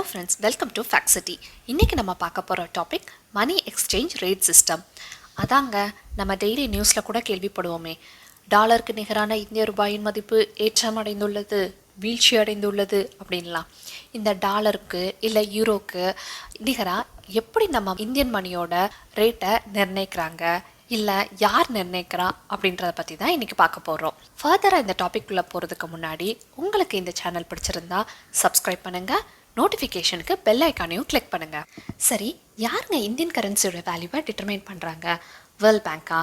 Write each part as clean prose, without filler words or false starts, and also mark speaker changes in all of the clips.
Speaker 1: Friends, welcome to fact city. இன்றைக்கி நம்ம பார்க்க போகிற topic money exchange rate system. அதாங்க, நம்ம டெய்லி நியூஸில் கூட கேள்விப்படுவோமே, டாலருக்கு நிகரான இந்திய ரூபாயின் மதிப்பு ஏற்றம் அடைந்துள்ளது, வீழ்ச்சி அடைந்துள்ளது அப்படின்லாம். இந்த டாலருக்கு இல்லை யூரோக்கு நிகராக எப்படி நம்ம இந்தியன் மணியோட ரேட்டை நிர்ணயிக்கிறாங்க, இல்லை யார் நிர்ணயிக்கிறா அப்படின்றத பற்றி தான் இன்றைக்கி பார்க்க போகிறோம். ஃபர்தராக இந்த டாபிக்குள்ளே போகிறதுக்கு முன்னாடி உங்களுக்கு இந்த சேனல் பிடிச்சிருந்தா சப்ஸ்கிரைப் பண்ணுங்கள், நோட்டிஃபிகேஷனுக்கு பெல் ஐக்கானையும் கிளிக் பண்ணுங்கள். சரி, யாருங்க இந்தியன் கரன்சியோட வேல்யூவை டிட்டர்மைன் பண்ணுறாங்க? வேர்ல்ட் பேங்க்கா,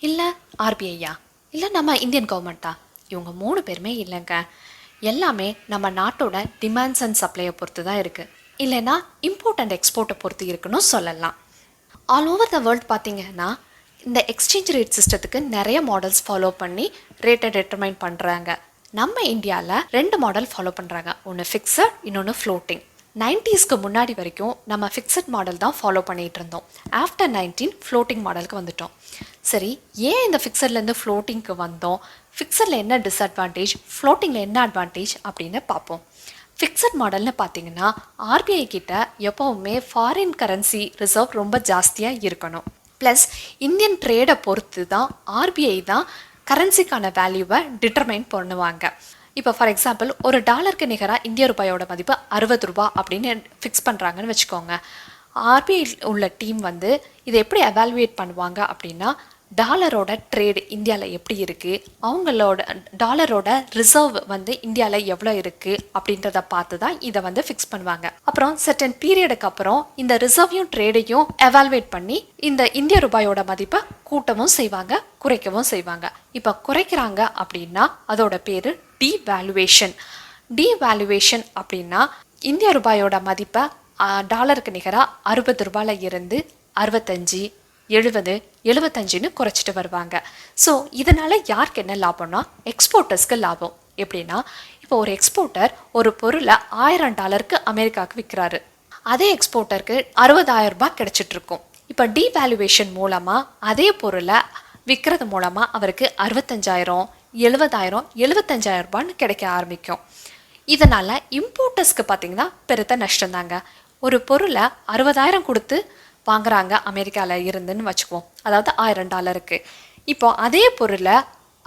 Speaker 1: இல்லை ஆர்பிஐயா, இல்லை நம்ம இந்தியன் கவர்மெண்ட்டா? இவங்க 3 பேருமே இல்லைங்க. எல்லாமே நம்ம நாட்டோட டிமாண்ட்ஸ் அண்ட் சப்ளையை பொறுத்து தான் இருக்குது, இல்லைன்னா இம்போர்ட் அண்ட் எக்ஸ்போர்ட்டை பொறுத்து இருக்குன்னு சொல்லலாம். ஆல் ஓவர் த வேர்ல்ட் பார்த்தீங்கன்னா இந்த எக்ஸ்சேஞ்ச் ரேட் சிஸ்டத்துக்கு நிறைய மாடல்ஸ் ஃபாலோ பண்ணி ரேட்டை டிட்டர்மைன் பண்ணுறாங்க. நம்ம இந்தியாவில் 2 மாடல் ஃபாலோ பண்ணுறாங்க. ஒன்று ஃபிக்ஸட், இன்னொன்று ஃப்ளோட்டிங். 90ஸ்க்கு முன்னாடி வரைக்கும் நம்ம ஃபிக்ஸட் மாடல் தான் ஃபாலோ பண்ணிகிட்டு இருந்தோம். ஆஃப்டர் 19 ஃப்ளோட்டிங் மாடலுக்கு வந்துட்டோம். சரி, ஏன் இந்த ஃபிக்ஸட்லேருந்து ஃப்ளோட்டிங்க்கு வந்தோம்? ஃபிக்ஸடில் என்ன டிஸ்அட்வான்டேஜ், ஃப்ளோட்டிங்கில் என்ன அட்வான்டேஜ் அப்படின்னு பார்ப்போம். ஃபிக்ஸட் மாடல்னு பார்த்தீங்கன்னா ஆர்பிஐ கிட்ட எப்போவுமே ஃபாரின் கரன்சி ரிசர்வ் ரொம்ப ஜாஸ்தியாக இருக்கணும். ப்ளஸ் இந்தியன் ட்ரேடை பொறுத்து தான் ஆர்பிஐ தான் கரன்சிக்கான வேல்யூவை டிட்டர்மைன் பண்ணுவாங்க. இப்போ ஃபார் எக்ஸாம்பிள், ஒரு டாலருக்கு நிகராக இந்திய ரூபாயோட மதிப்பு 60 ரூபா அப்படின்னு ஃபிக்ஸ் பண்ணுறாங்கன்னு வச்சுக்கோங்க. ஆர்பிஐ உள்ள டீம் வந்து இதை எப்படி எவாலுவேட் பண்ணுவாங்க அப்படின்னா, டாலரோட ட்ரேடு இந்தியாவில் எப்படி இருக்குது, அவங்களோட டாலரோட ரிசர்வ் வந்து இந்தியாவில் எவ்வளோ இருக்குது அப்படின்றத பார்த்து தான் இதை வந்து ஃபிக்ஸ் பண்ணுவாங்க. அப்புறம் செர்டன் பீரியடுக்கு அப்புறம் இந்த ரிசர்வையும் ட்ரேடையும் எவாலுவேட் பண்ணி இந்த இந்திய ரூபாயோட மதிப்பை கூட்டவும் செய்வாங்க, குறைக்கவும் செய்வாங்க. இப்போ குறைக்கிறாங்க அப்படின்னா அதோட பேர் டிவேல்யூவேஷன். டிவேல்யூவேஷன் அப்படின்னா இந்திய ரூபாயோட மதிப்பை டாலருக்கு நிகராக 60 ரூபாயில் இருந்து 65, 70, 75ன்னு குறைச்சிட்டு வருவாங்க. ஸோ இதனால் யாருக்கு என்ன லாபம்னா, எக்ஸ்போர்ட்டர்ஸ்க்கு லாபம். எப்படின்னா, இப்போ ஒரு எக்ஸ்போர்ட்டர் ஒரு பொருளை $1000 அமெரிக்காவுக்கு விற்கிறாரு. அதே எக்ஸ்போர்ட்டருக்கு 60,000 ரூபாய் கிடைச்சிட்ருக்கும். இப்போ டிவேல்யூவேஷன் மூலமாக அதே பொருளை விற்கிறது மூலமாக அவருக்கு 65,000, 70,000, 75,000 ரூபான்னு கிடைக்க ஆரம்பிக்கும். இதனால் இம்போர்ட்டர்ஸ்க்கு பார்த்திங்கன்னா பெருத்த நஷ்டம்தாங்க. ஒரு பொருளை 60,000 கொடுத்து வாங்குறாங்க அமெரிக்காவில் இருந்துன்னு வச்சுக்குவோம், அதாவது $1000. இப்போ அதே பொருளை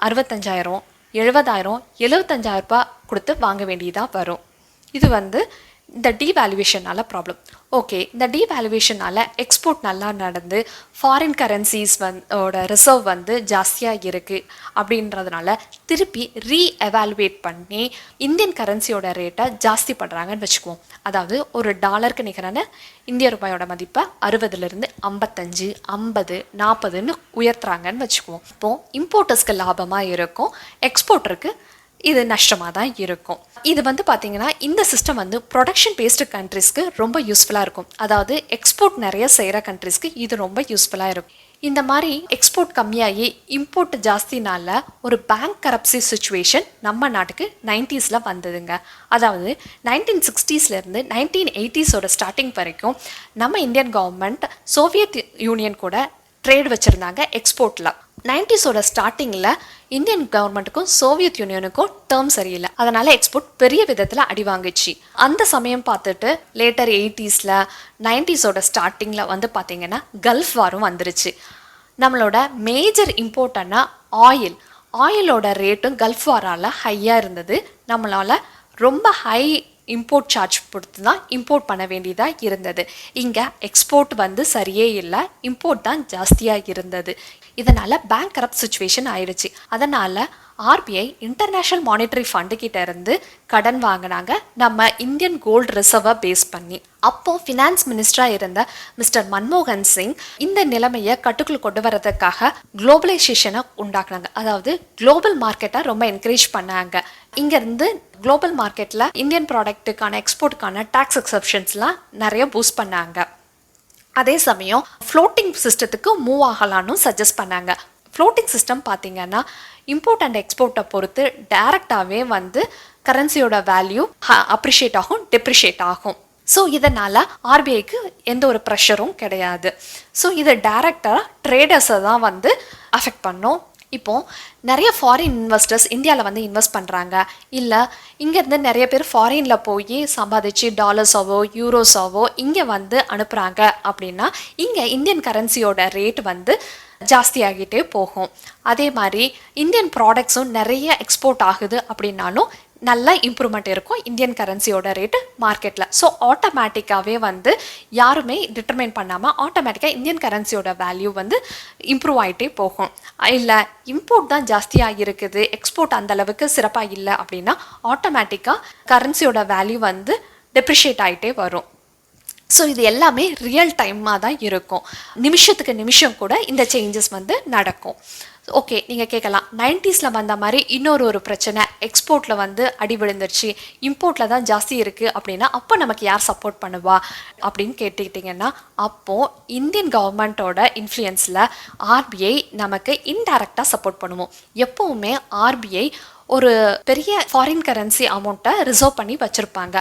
Speaker 1: 65,000, 70,000, 75,000 ரூபாய் கொடுத்து வாங்க வேண்டியதாக வரும். இது வந்து இந்த டிவேல்யூவேஷனால் ப்ராப்ளம். ஓகே, இந்த டிவேல்யூவேஷனால் எக்ஸ்போர்ட் நல்லா நடந்து ஃபாரின் கரன்சிஸ் ஓட ரிசர்வ் வந்து ஜாஸ்தியாக இருக்குது அப்படின்றதுனால திருப்பி ரீஎவாலுவேட் பண்ணி இந்தியன் கரன்சியோட ரேட்டை ஜாஸ்தி பண்ணுறாங்கன்னு வச்சுக்குவோம். அதாவது ஒரு டாலருக்கு நிகரான இந்திய ரூபாயோட மதிப்பை 60லேருந்து 55, 50, 40ன்னு உயர்த்துறாங்கன்னு வச்சுக்குவோம். இப்போது இம்போர்ட்டர்ஸ்க்கு லாபமாக இருக்கும், எக்ஸ்போர்ட்டருக்கு இது நஷ்டமாக தான் இருக்கும். இது வந்து பார்த்திங்கன்னா இந்த சிஸ்டம் வந்து ப்ரொடக்ஷன் பேஸ்டு கண்ட்ரிஸ்க்கு ரொம்ப யூஸ்ஃபுல்லாக இருக்கும். அதாவது எக்ஸ்போர்ட் நிறைய செய்கிற கண்ட்ரிஸ்க்கு இது ரொம்ப யூஸ்ஃபுல்லாக இருக்கும். இந்த மாதிரி எக்ஸ்போர்ட் கம்மியாகி இம்போர்ட் ஜாஸ்தினால ஒரு பேங்க் கரப்சி சுச்சுவேஷன் நம்ம நாட்டுக்கு 90ஸில் வந்ததுங்க. அதாவது 1960ஸ்லேருந்து 1980ஸோட ஸ்டார்டிங் வரைக்கும் நம்ம இந்தியன் கவர்மெண்ட் சோவியத் யூனியன் கூட ட்ரேட் வச்சுருந்தாங்க எக்ஸ்போர்ட்டில். 90ஸோட ஸ்டார்டிங்கில் இந்தியன் கவர்மெண்ட்டுக்கும் சோவியத் யூனியனுக்கும் டேர்ம் சரியில்லை, அதனால் எக்ஸ்போர்ட் பெரிய விதத்தில் அடி வாங்கிச்சு. அந்த சமயம் பார்த்துட்டு லேட்டர் 80ஸில் 90ஸோட ஸ்டார்டிங்கில் வந்து பார்த்திங்கன்னா கல்ஃப் வாரும் வந்துருச்சு. நம்மளோட மேஜர் இம்போர்ட்டான ஆயிலோட ரேட்டும் கல்ஃப் வாரால் ஹையாக இருந்தது. நம்மளால் ரொம்ப ஹை இம்போர்ட் சார்ஜ் கொடுத்து தான் இம்போர்ட் பண்ண வேண்டியதாக இருந்தது. இங்கே எக்ஸ்போர்ட் வந்து சரியே இல்லை, இம்போர்ட் தான் ஜாஸ்தியாக இருந்தது. இதனால் பேங்க் கரப்ட் சுச்சுவேஷன் ஆயிடுச்சு. அதனால் ஆர்பிஐ இன்டர்நேஷ்னல் மானிட்டரி ஃபண்டு கிட்ட இருந்து கடன் வாங்கினாங்க, நம்ம இந்தியன் கோல்டு ரிசர்வை பேஸ் பண்ணி. அப்போது ஃபினான்ஸ் மினிஸ்டராக இருந்த மிஸ்டர் மன்மோகன் சிங் இந்த நிலைமையை கட்டுக்குள் கொண்டு வரதுக்காக குளோபலைசேஷனை உண்டாக்குனாங்க. அதாவது குளோபல் மார்க்கெட்டை ரொம்ப என்கரேஜ் பண்ணாங்க. இங்கேருந்து குளோபல் மார்க்கெட்டில் இந்தியன் ப்ராடக்ட்டுக்கான எக்ஸ்போர்ட்டுக்கான டேக்ஸ் எக்ஸப்ஷன்ஸ்லாம் நிறைய பூஸ்ட் பண்ணாங்க. அதே சமயம் ஃப்ளோட்டிங் சிஸ்டத்துக்கு மூவ் ஆகலான்னு சஜஸ்ட் பண்ணாங்க. ஃப்ளோட்டிங் சிஸ்டம் பார்த்திங்கன்னா இம்போர்ட் அண்ட் எக்ஸ்போர்ட்டை பொறுத்து டைரெக்டாகவே வந்து கரன்சியோட வேல்யூ அப்ரிஷியேட் ஆகும், டெப்ரிஷியேட் ஆகும். ஸோ இதனால் ஆர்பிஐக்கு எந்த ஒரு ப்ரெஷரும் கிடையாது. ஸோ இது டைரெக்டாக ட்ரேடர்ஸை தான் வந்து அஃபெக்ட் பண்ணும். இப்போ நிறைய ஃபாரின் இன்வெஸ்டர்ஸ் இந்தியாவில் வந்து இன்வெஸ்ட் பண்ணுறாங்க, இல்லை இங்கேருந்து நிறைய பேர் ஃபாரினில் போய் சம்பாதிச்சு டாலர்ஸாவோ யூரோஸாவோ இங்கே வந்து அனுப்புகிறாங்க அப்படின்னா இங்கே இந்தியன் கரன்சியோட ரேட் வந்து ஜாஸ்தியாகிட்டே போகும். அதே மாதிரி இந்தியன் ப்ராடக்ட்ஸும் நிறைய எக்ஸ்போர்ட் ஆகுது அப்படின்னாலும் நல்ல இம்ப்ரூவ்மெண்ட் இருக்கும் இந்தியன் கரன்சியோட ரேட்டு மார்க்கெட்டில். ஸோ ஆட்டோமேட்டிக்காகவே வந்து யாருமே டிட்டர்மைன் பண்ணாமல் ஆட்டோமேட்டிக்காக இந்தியன் கரன்சியோட வேல்யூ வந்து இம்ப்ரூவ் ஆகிட்டே போகும். இல்லை இம்போர்ட் தான் ஜாஸ்தியாக இருக்குது, எக்ஸ்போர்ட் அந்த அளவுக்கு சிறப்பாக இல்லை அப்படின்னா ஆட்டோமேட்டிக்காக கரன்சியோட வேல்யூ வந்து டெப்ரிஷியேட் ஆகிட்டே வரும். ஸோ இது எல்லாமே ரியல் டைமாக தான் இருக்கும். நிமிஷத்துக்கு நிமிஷம் கூட இந்த சேஞ்சஸ் வந்து நடக்கும். ஓகே, நீங்கள் கேட்கலாம் 90s வந்த மாதிரி இன்னொரு பிரச்சனை, எக்ஸ்போர்ட்டில் வந்து அடி விழுந்துருச்சு, இம்போர்ட்டில் தான் ஜாஸ்தி இருக்குது அப்படின்னா அப்போ நமக்கு யார் சப்போர்ட் பண்ணுவா அப்படின்னு கேட்டுக்கிட்டிங்கன்னா அப்போது இந்தியன் கவர்மெண்ட்டோட இன்ஃப்ளூயன்ஸில் ஆர்பிஐ நமக்கு இன்டைரக்டாக சப்போர்ட் பண்ணுவோம். எப்போவுமே ஆர்பிஐ ஒரு பெரிய ஃபாரின் கரன்சி அமௌண்ட்டை ரிசர்வ் பண்ணி வச்சுருப்பாங்க.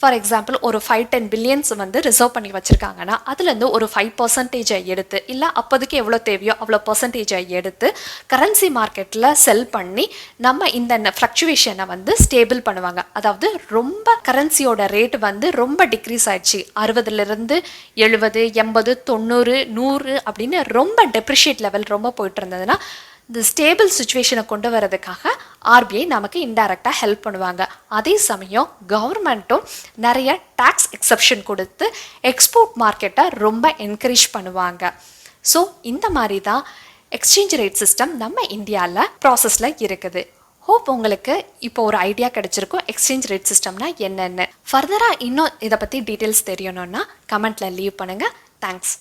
Speaker 1: ஃபார் எக்ஸாம்பிள் ஒரு 5-10 பில்லியன்ஸ் வந்து ரிசர்வ் பண்ணி வச்சுருக்காங்கன்னா அதுலேருந்து ஒரு 5% எடுத்து, இல்லை அப்போதைக்கு எவ்வளோ தேவையோ அவ்வளோ பர்சன்டேஜை எடுத்து கரன்சி மார்க்கெட்டில் செல் பண்ணி நம்ம இந்த ஃப்ளக்சுவேஷனை வந்து ஸ்டேபிள் பண்ணுவாங்க. அதாவது ரொம்ப கரன்சியோட ரேட் வந்து ரொம்ப டிக்ரீஸ் ஆயிடுச்சு, 60லேருந்து 70, 80, 90, 100 அப்படின்னு ரொம்ப டெப்ரிஷியேட் லெவல் ரொம்ப போயிட்டு இருந்ததுன்னா இந்த ஸ்டேபிள் சுச்சுவேஷனை கொண்டு வரதுக்காக ஆர்பிஐ நமக்கு இன்டைரக்டாக ஹெல்ப் பண்ணுவாங்க. அதே சமயம் கவர்மெண்ட்டும் நிறைய டேக்ஸ் எக்ஸப்ஷன் கொடுத்து எக்ஸ்போர்ட் மார்க்கெட்டை ரொம்ப என்கரேஜ் பண்ணுவாங்க. ஸோ இந்த மாதிரி தான் எக்ஸ்சேஞ்ச் ரேட் சிஸ்டம் நம்ம இந்தியாவில் ப்ராசஸில் இருக்குது. ஹோப் உங்களுக்கு இப்போ ஒரு ஐடியா கிடைச்சிருக்கும் எக்ஸ்சேஞ்ச் ரேட் சிஸ்டம்னா என்னென்னு. ஃபர்தராக இன்னும் இதை பற்றி டீட்டெயில்ஸ் தெரியணும்னா கமெண்ட்டில் லீவ் பண்ணுங்கள். தேங்க்ஸ்.